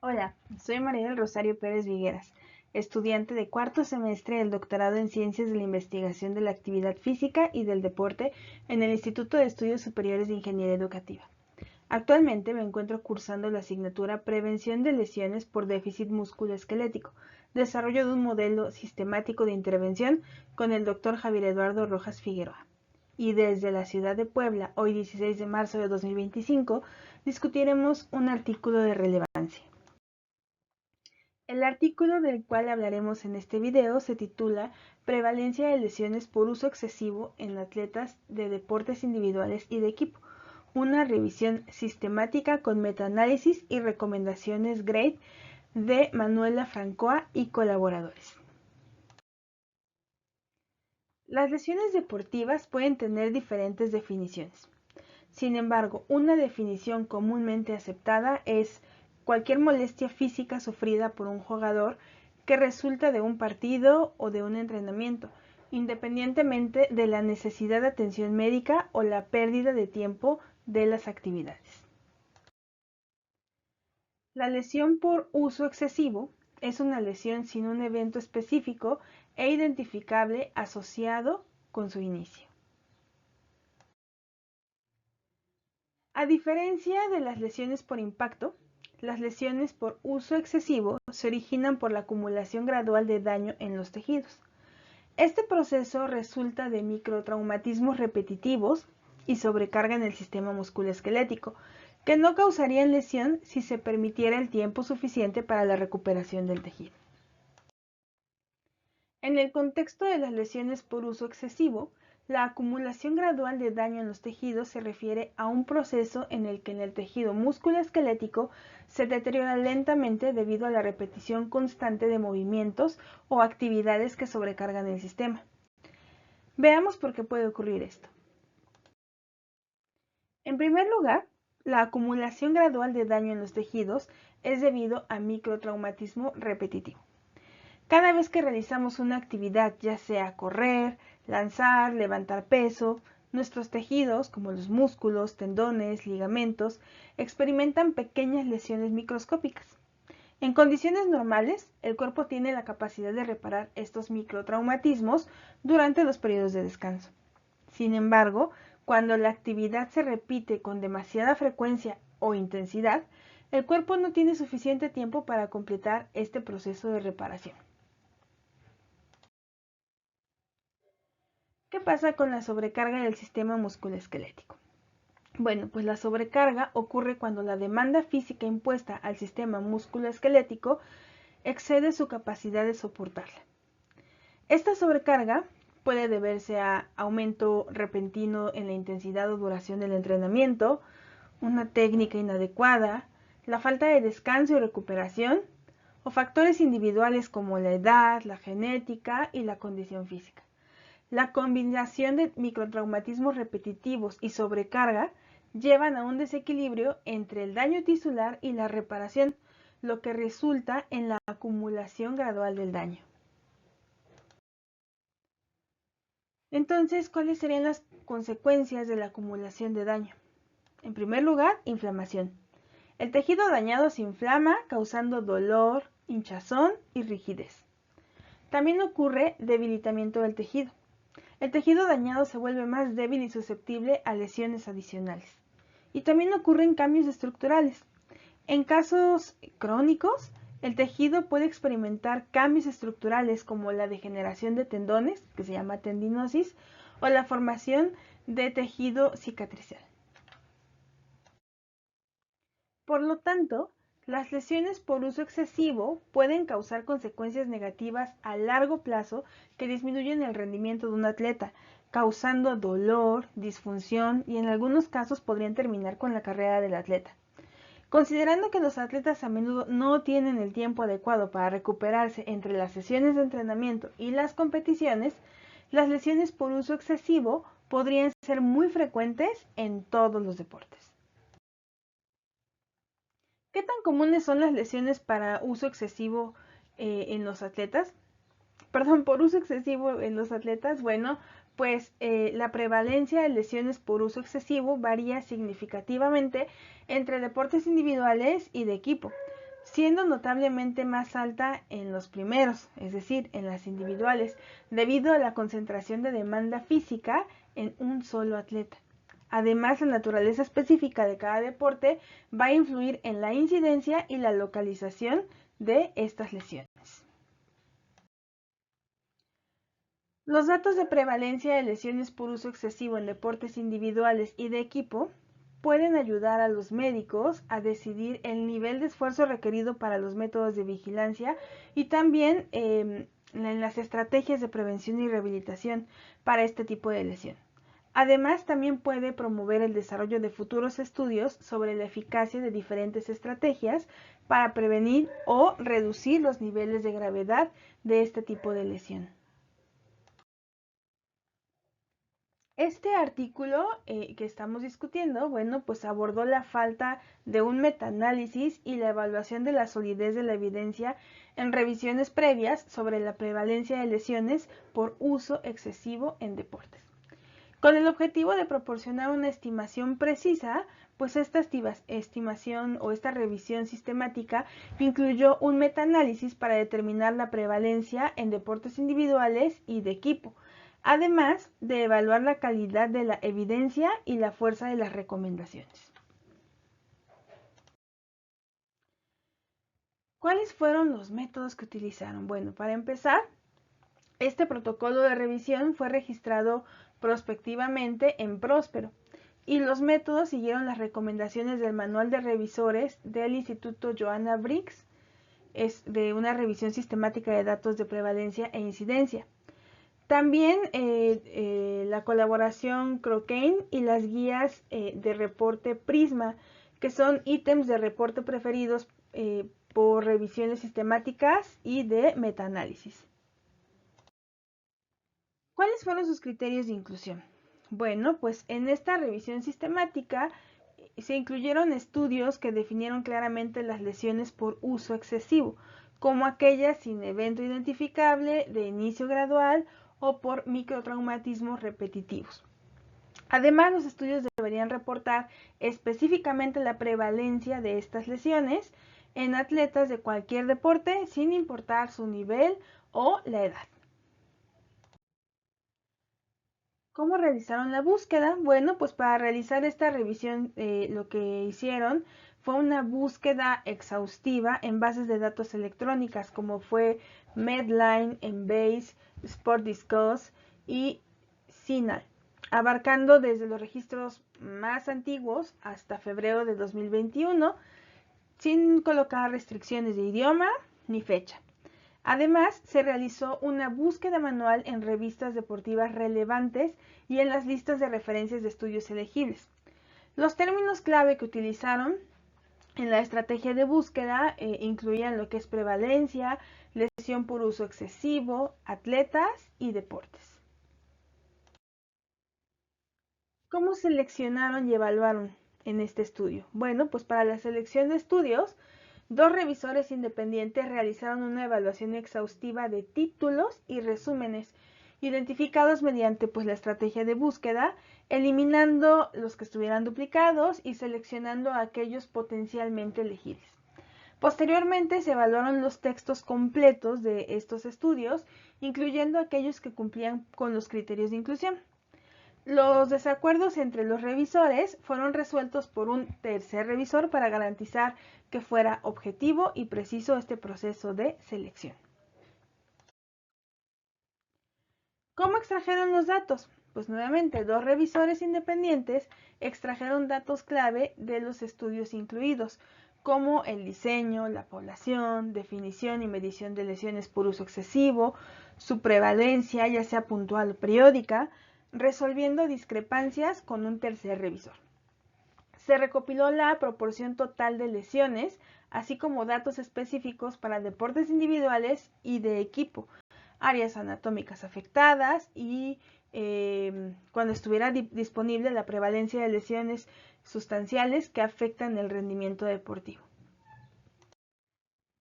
Hola, soy María del Rosario Pérez Vigueras, estudiante de cuarto semestre del doctorado en Ciencias de la Investigación de la Actividad Física y del Deporte en el Instituto de Estudios Superiores de Ingeniería Educativa. Actualmente me encuentro cursando la asignatura Prevención de lesiones por déficit musculoesquelético, desarrollo de un modelo sistemático de intervención con el Dr. Javier Eduardo Rojas Figueroa. Y desde la ciudad de Puebla, hoy 16 de marzo de 2025, discutiremos un artículo de relevancia. El artículo del cual hablaremos en este video se titula Prevalencia de lesiones por uso excesivo en atletas de deportes individuales y de equipo, una revisión sistemática con metaanálisis y recomendaciones GRADE de Manuela Francoa y colaboradores. Las lesiones deportivas pueden tener diferentes definiciones. Sin embargo, una definición comúnmente aceptada es cualquier molestia física sufrida por un jugador que resulta de un partido o de un entrenamiento, independientemente de la necesidad de atención médica o la pérdida de tiempo de las actividades. La lesión por uso excesivo es una lesión sin un evento específico e identificable asociado con su inicio. A diferencia de las lesiones por impacto, las lesiones por uso excesivo se originan por la acumulación gradual de daño en los tejidos. Este proceso resulta de microtraumatismos repetitivos y sobrecarga en el sistema musculoesquelético, que no causarían lesión si se permitiera el tiempo suficiente para la recuperación del tejido. En el contexto de las lesiones por uso excesivo, la acumulación gradual de daño en los tejidos se refiere a un proceso en el que en el tejido musculoesquelético se deteriora lentamente debido a la repetición constante de movimientos o actividades que sobrecargan el sistema. Veamos por qué puede ocurrir esto. En primer lugar, la acumulación gradual de daño en los tejidos es debido a microtraumatismo repetitivo. Cada vez que realizamos una actividad, ya sea correr, lanzar, levantar peso, nuestros tejidos, como los músculos, tendones, ligamentos, experimentan pequeñas lesiones microscópicas. En condiciones normales, el cuerpo tiene la capacidad de reparar estos microtraumatismos durante los periodos de descanso. Sin embargo, cuando la actividad se repite con demasiada frecuencia o intensidad, el cuerpo no tiene suficiente tiempo para completar este proceso de reparación. ¿Qué pasa con la sobrecarga del sistema musculoesquelético? Bueno, pues la sobrecarga ocurre cuando la demanda física impuesta al sistema musculoesquelético excede su capacidad de soportarla. Esta sobrecarga puede deberse a aumento repentino en la intensidad o duración del entrenamiento, una técnica inadecuada, la falta de descanso y recuperación, o factores individuales como la edad, la genética y la condición física. La combinación de microtraumatismos repetitivos y sobrecarga llevan a un desequilibrio entre el daño tisular y la reparación, lo que resulta en la acumulación gradual del daño. Entonces, ¿cuáles serían las consecuencias de la acumulación de daño? En primer lugar, inflamación. El tejido dañado se inflama, causando dolor, hinchazón y rigidez. También ocurre debilitamiento del tejido. El tejido dañado se vuelve más débil y susceptible a lesiones adicionales. Y también ocurren cambios estructurales. En casos crónicos, el tejido puede experimentar cambios estructurales como la degeneración de tendones, que se llama tendinosis, o la formación de tejido cicatricial. Por lo tanto, las lesiones por uso excesivo pueden causar consecuencias negativas a largo plazo que disminuyen el rendimiento de un atleta, causando dolor, disfunción y en algunos casos podrían terminar con la carrera del atleta. Considerando que los atletas a menudo no tienen el tiempo adecuado para recuperarse entre las sesiones de entrenamiento y las competiciones, las lesiones por uso excesivo podrían ser muy frecuentes en todos los deportes. ¿Qué tan comunes son las lesiones para uso excesivo en los atletas? Perdón, por uso excesivo en los atletas. Bueno, pues la prevalencia de lesiones por uso excesivo varía significativamente entre deportes individuales y de equipo. siendo notablemente más alta en los primeros, es decir, en las individuales, debido a la concentración de demanda física en un solo atleta. Además, la naturaleza específica de cada deporte va a influir en la incidencia y la localización de estas lesiones. Los datos de prevalencia de lesiones por uso excesivo en deportes individuales y de equipo pueden ayudar a los médicos a decidir el nivel de esfuerzo requerido para los métodos de vigilancia y también en las estrategias de prevención y rehabilitación para este tipo de lesión. Además, también puede promover el desarrollo de futuros estudios sobre la eficacia de diferentes estrategias para prevenir o reducir los niveles de gravedad de este tipo de lesión. Este artículo que estamos discutiendo, bueno, pues abordó la falta de un metaanálisis y la evaluación de la solidez de la evidencia en revisiones previas sobre la prevalencia de lesiones por uso excesivo en deportes. Con el objetivo de proporcionar una estimación precisa, pues esta estimación o esta revisión sistemática incluyó un metaanálisis para determinar la prevalencia en deportes individuales y de equipo, además de evaluar la calidad de la evidencia y la fuerza de las recomendaciones. ¿Cuáles fueron los métodos que utilizaron? Bueno, para empezar, este protocolo de revisión fue registrado prospectivamente en Próspero y los métodos siguieron las recomendaciones del Manual de Revisores del Instituto Joanna Briggs, es de una revisión sistemática de datos de prevalencia e incidencia. También la colaboración Cochrane y las guías de reporte Prisma, que son ítems de reporte preferidos por revisiones sistemáticas y de metaanálisis. ¿Cuáles fueron sus criterios de inclusión? Bueno, pues en esta revisión sistemática se incluyeron estudios que definieron claramente las lesiones por uso excesivo, como aquellas sin evento identificable, de inicio gradual o por microtraumatismos repetitivos. Además, los estudios deberían reportar específicamente la prevalencia de estas lesiones en atletas de cualquier deporte, sin importar su nivel o la edad. ¿Cómo realizaron la búsqueda? Bueno, pues para realizar esta revisión lo que hicieron fue una búsqueda exhaustiva en bases de datos electrónicas como fue Medline, Embase, SportDiscuss y CINAHL, abarcando desde los registros más antiguos hasta febrero de 2021, sin colocar restricciones de idioma ni fecha. Además, se realizó una búsqueda manual en revistas deportivas relevantes y en las listas de referencias de estudios elegibles. Los términos clave que utilizaron en la estrategia de búsqueda incluían lo que es prevalencia, lesión por uso excesivo, atletas y deportes. ¿Cómo seleccionaron y evaluaron en este estudio? Bueno, pues para la selección de estudios, 2 revisores independientes realizaron una evaluación exhaustiva de títulos y resúmenes, identificados mediante la estrategia de búsqueda, eliminando los que estuvieran duplicados y seleccionando a aquellos potencialmente elegibles. Posteriormente se evaluaron los textos completos de estos estudios, incluyendo aquellos que cumplían con los criterios de inclusión. Los desacuerdos entre los revisores fueron resueltos por un tercer revisor para garantizar que fuera objetivo y preciso este proceso de selección. ¿Cómo extrajeron los datos? Pues nuevamente, 2 revisores independientes extrajeron datos clave de los estudios incluidos, como el diseño, la población, definición y medición de lesiones por uso excesivo, su prevalencia, ya sea puntual o periódica, resolviendo discrepancias con un tercer revisor. Se recopiló la proporción total de lesiones, así como datos específicos para deportes individuales y de equipo, áreas anatómicas afectadas y cuando estuviera disponible la prevalencia de lesiones sustanciales que afectan el rendimiento deportivo.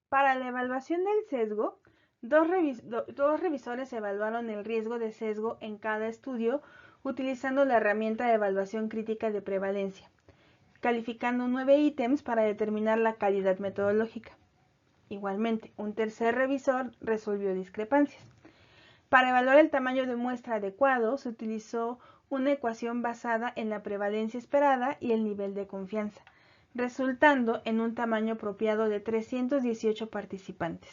Para la evaluación del sesgo, dos revisores evaluaron el riesgo de sesgo en cada estudio utilizando la herramienta de evaluación crítica de prevalencia, calificando 9 ítems para determinar la calidad metodológica. Igualmente, un tercer revisor resolvió discrepancias. Para evaluar el tamaño de muestra adecuado, se utilizó una ecuación basada en la prevalencia esperada y el nivel de confianza, resultando en un tamaño apropiado de 318 participantes.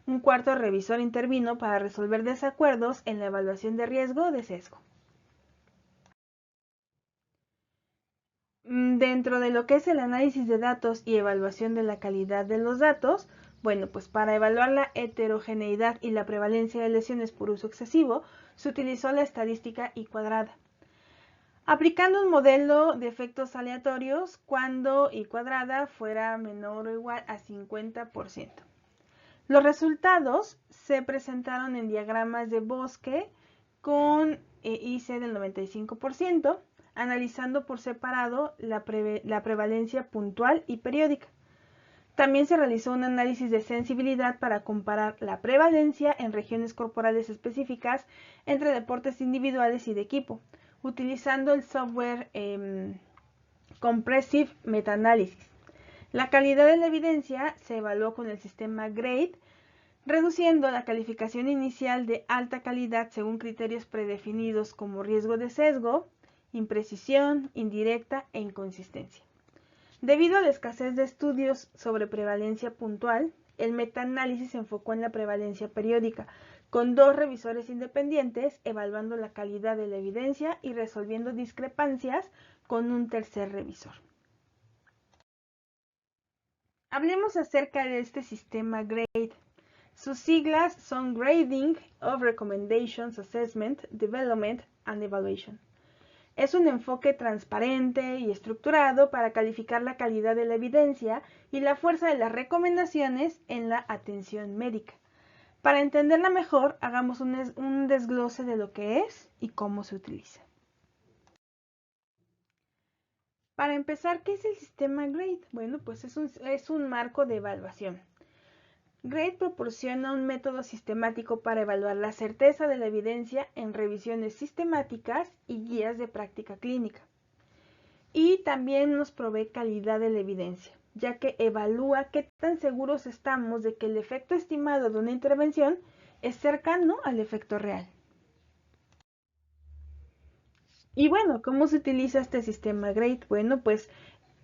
Un cuarto revisor intervino para resolver desacuerdos en la evaluación de riesgo de sesgo. Dentro de lo que es el análisis de datos y evaluación de la calidad de los datos, bueno, pues para evaluar la heterogeneidad y la prevalencia de lesiones por uso excesivo, se utilizó la estadística I cuadrada, aplicando un modelo de efectos aleatorios cuando I cuadrada fuera menor o igual a 50%. Los resultados se presentaron en diagramas de bosque con IC del 95%, analizando por separado la prevalencia puntual y periódica. También se realizó un análisis de sensibilidad para comparar la prevalencia en regiones corporales específicas entre deportes individuales y de equipo, utilizando el software Compressive Meta-Analysis. La calidad de la evidencia se evaluó con el sistema GRADE, reduciendo la calificación inicial de alta calidad según criterios predefinidos como riesgo de sesgo, imprecisión, indirecta e inconsistencia. Debido a la escasez de estudios sobre prevalencia puntual, el metaanálisis se enfocó en la prevalencia periódica, con 2 revisores independientes evaluando la calidad de la evidencia y resolviendo discrepancias con un tercer revisor. Hablemos acerca de este sistema GRADE. Sus siglas son Grading of Recommendations, Assessment, Development and Evaluation. Es un enfoque transparente y estructurado para calificar la calidad de la evidencia y la fuerza de las recomendaciones en la atención médica. Para entenderla mejor, hagamos un desglose de lo que es y cómo se utiliza. Para empezar, ¿qué es el sistema GRADE? Bueno, pues es un marco de evaluación. GRADE proporciona un método sistemático para evaluar la certeza de la evidencia en revisiones sistemáticas y guías de práctica clínica. Y también nos provee calidad de la evidencia, ya que evalúa qué tan seguros estamos de que el efecto estimado de una intervención es cercano al efecto real. Y bueno, ¿cómo se utiliza este sistema GRADE? Bueno, pues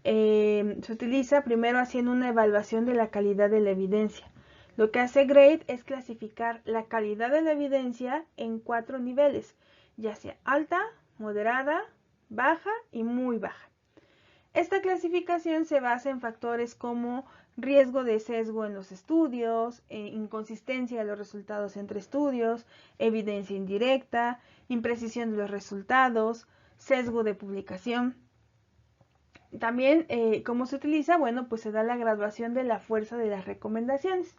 se utiliza primero haciendo una evaluación de la calidad de la evidencia. Lo que hace GRADE es clasificar la calidad de la evidencia en 4 niveles, ya sea alta, moderada, baja y muy baja. Esta clasificación se basa en factores como riesgo de sesgo en los estudios, inconsistencia de los resultados entre estudios, evidencia indirecta, imprecisión de los resultados, sesgo de publicación. También, ¿cómo se utiliza? Bueno, pues se da la graduación de la fuerza de las recomendaciones.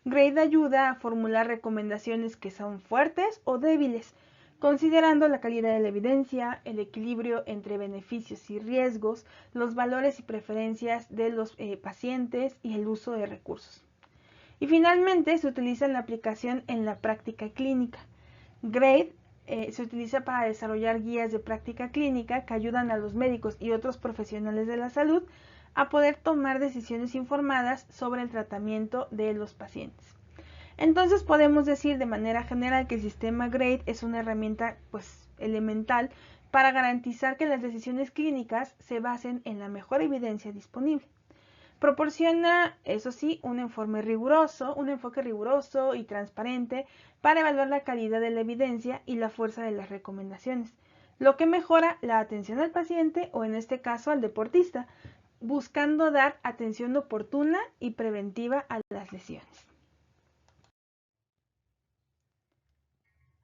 GRADE ayuda a formular recomendaciones que son fuertes o débiles, considerando la calidad de la evidencia, el equilibrio entre beneficios y riesgos, los valores y preferencias de los pacientes y el uso de recursos. Y finalmente se utiliza en la aplicación en la práctica clínica. GRADE se utiliza para desarrollar guías de práctica clínica que ayudan a los médicos y otros profesionales de la salud a poder tomar decisiones informadas sobre el tratamiento de los pacientes. Entonces podemos decir de manera general que el sistema GRADE es una herramienta elemental para garantizar que las decisiones clínicas se basen en la mejor evidencia disponible. Proporciona, eso sí, un enfoque riguroso y transparente para evaluar la calidad de la evidencia y la fuerza de las recomendaciones, lo que mejora la atención al paciente o en este caso al deportista, buscando dar atención oportuna y preventiva a las lesiones.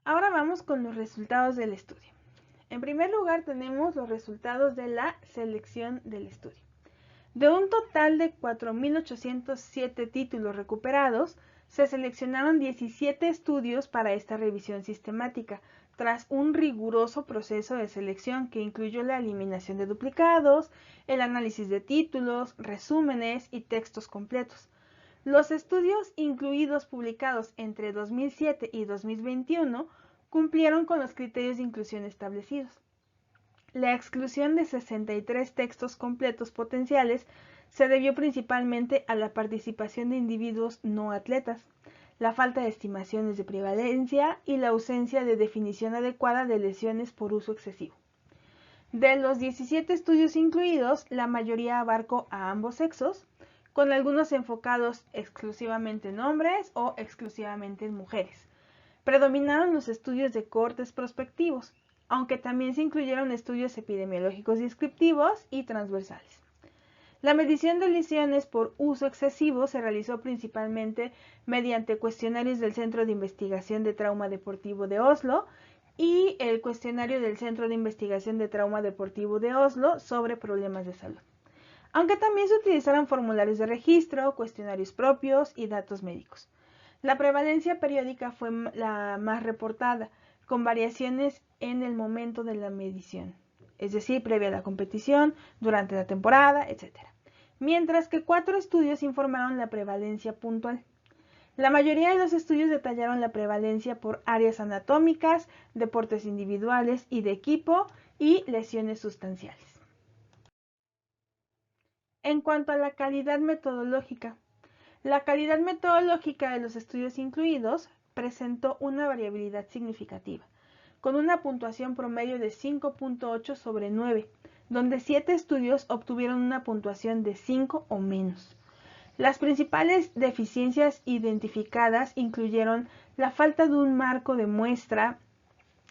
Ahora vamos con los resultados del estudio. En primer lugar tenemos los resultados de la selección del estudio. De un total de 4.807 títulos recuperados, se seleccionaron 17 estudios para esta revisión sistemática, tras un riguroso proceso de selección que incluyó la eliminación de duplicados, el análisis de títulos, resúmenes y textos completos. Los estudios incluidos publicados entre 2007 y 2021 cumplieron con los criterios de inclusión establecidos. La exclusión de 63 textos completos potenciales se debió principalmente a la participación de individuos no atletas, la falta de estimaciones de prevalencia y la ausencia de definición adecuada de lesiones por uso excesivo. De los 17 estudios incluidos, la mayoría abarcó a ambos sexos, con algunos enfocados exclusivamente en hombres o exclusivamente en mujeres. Predominaron los estudios de cohortes prospectivos, aunque también se incluyeron estudios epidemiológicos descriptivos y transversales. La medición de lesiones por uso excesivo se realizó principalmente mediante cuestionarios del Centro de Investigación de Trauma Deportivo de Oslo y el cuestionario del Centro de Investigación de Trauma Deportivo de Oslo sobre problemas de salud, aunque también se utilizaron formularios de registro, cuestionarios propios y datos médicos. La prevalencia periódica fue la más reportada, con variaciones en el momento de la medición, es decir, previa a la competición, durante la temporada, etc. Mientras que 4 estudios informaron la prevalencia puntual. La mayoría de los estudios detallaron la prevalencia por áreas anatómicas, deportes individuales y de equipo y lesiones sustanciales. En cuanto a la calidad metodológica, la calidad metodológica de los estudios incluidos presentó una variabilidad significativa, con una puntuación promedio de 5.8 sobre 9, donde 7 estudios obtuvieron una puntuación de 5 o menos. Las principales deficiencias identificadas incluyeron la falta de un marco de muestra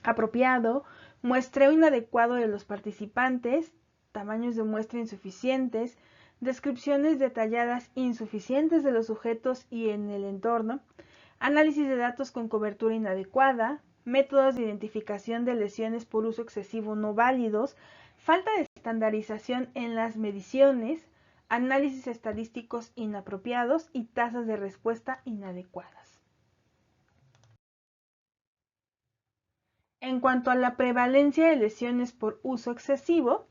apropiado, muestreo inadecuado de los participantes, tamaños de muestra insuficientes, descripciones detalladas insuficientes de los sujetos y en el entorno, análisis de datos con cobertura inadecuada, métodos de identificación de lesiones por uso excesivo no válidos, falta de estandarización en las mediciones, análisis estadísticos inapropiados y tasas de respuesta inadecuadas. En cuanto a la prevalencia de lesiones por uso excesivo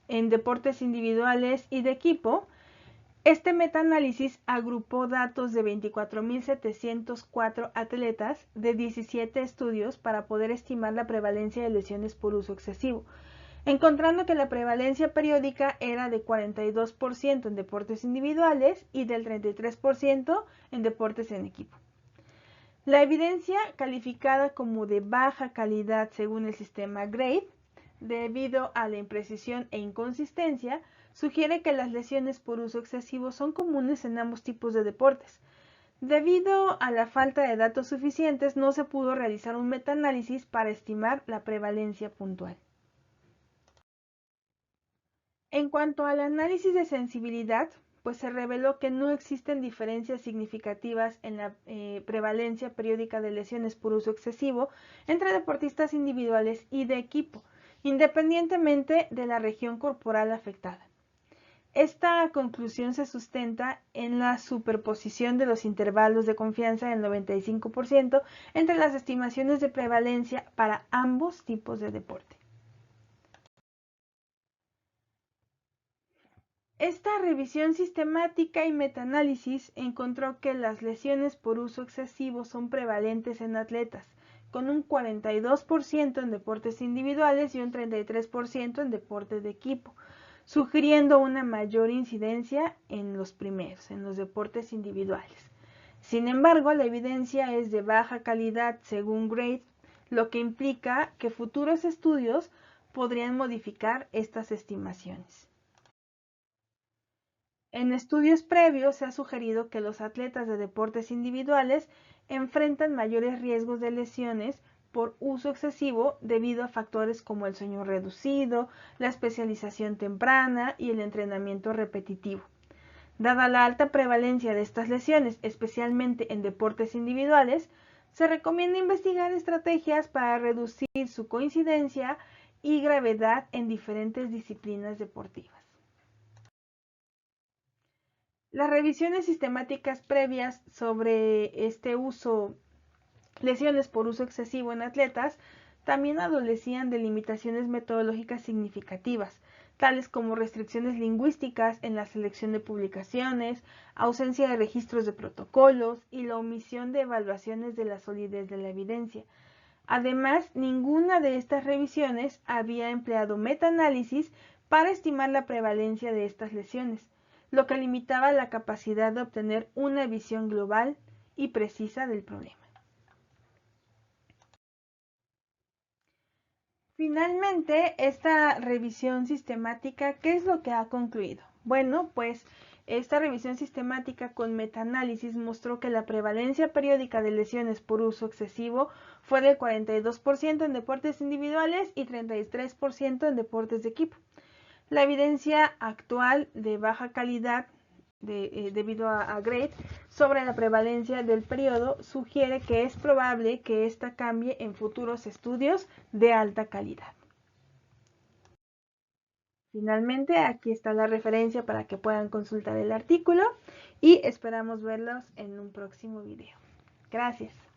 en deportes individuales y de equipo, este metaanálisis agrupó datos de 24.704 atletas de 17 estudios para poder estimar la prevalencia de lesiones por uso excesivo, encontrando que la prevalencia periódica era de 42% en deportes individuales y del 33% en deportes en equipo. La evidencia, calificada como de baja calidad según el sistema GRADE, debido a la imprecisión e inconsistencia, sugiere que las lesiones por uso excesivo son comunes en ambos tipos de deportes. Debido a la falta de datos suficientes, no se pudo realizar un metaanálisis para estimar la prevalencia puntual. En cuanto al análisis de sensibilidad, pues se reveló que no existen diferencias significativas en la prevalencia periódica de lesiones por uso excesivo entre deportistas individuales y de equipo, independientemente de la región corporal afectada. Esta conclusión se sustenta en la superposición de los intervalos de confianza del 95% entre las estimaciones de prevalencia para ambos tipos de deporte. Esta revisión sistemática y metaanálisis encontró que las lesiones por uso excesivo son prevalentes en atletas, con un 42% en deportes individuales y un 33% en deportes de equipo, sugiriendo una mayor incidencia en los primeros, en los deportes individuales. Sin embargo, la evidencia es de baja calidad según GRADE, lo que implica que futuros estudios podrían modificar estas estimaciones. En estudios previos se ha sugerido que los atletas de deportes individuales enfrentan mayores riesgos de lesiones por uso excesivo debido a factores como el sueño reducido, la especialización temprana y el entrenamiento repetitivo. Dada la alta prevalencia de estas lesiones, especialmente en deportes individuales, se recomienda investigar estrategias para reducir su coincidencia y gravedad en diferentes disciplinas deportivas. Las revisiones sistemáticas previas sobre este lesiones por uso excesivo en atletas, también adolecían de limitaciones metodológicas significativas, tales como restricciones lingüísticas en la selección de publicaciones, ausencia de registros de protocolos y la omisión de evaluaciones de la solidez de la evidencia. Además, ninguna de estas revisiones había empleado metaanálisis para estimar la prevalencia de estas lesiones, lo que limitaba la capacidad de obtener una visión global y precisa del problema. Finalmente, esta revisión sistemática, ¿qué es lo que ha concluido? Bueno, pues esta revisión sistemática con metaanálisis mostró que la prevalencia periódica de lesiones por uso excesivo fue del 42% en deportes individuales y 33% en deportes de equipo. La evidencia actual de baja calidad debido a GRADE sobre la prevalencia del periodo sugiere que es probable que esta cambie en futuros estudios de alta calidad. Finalmente, aquí está la referencia para que puedan consultar el artículo y esperamos verlos en un próximo video. Gracias.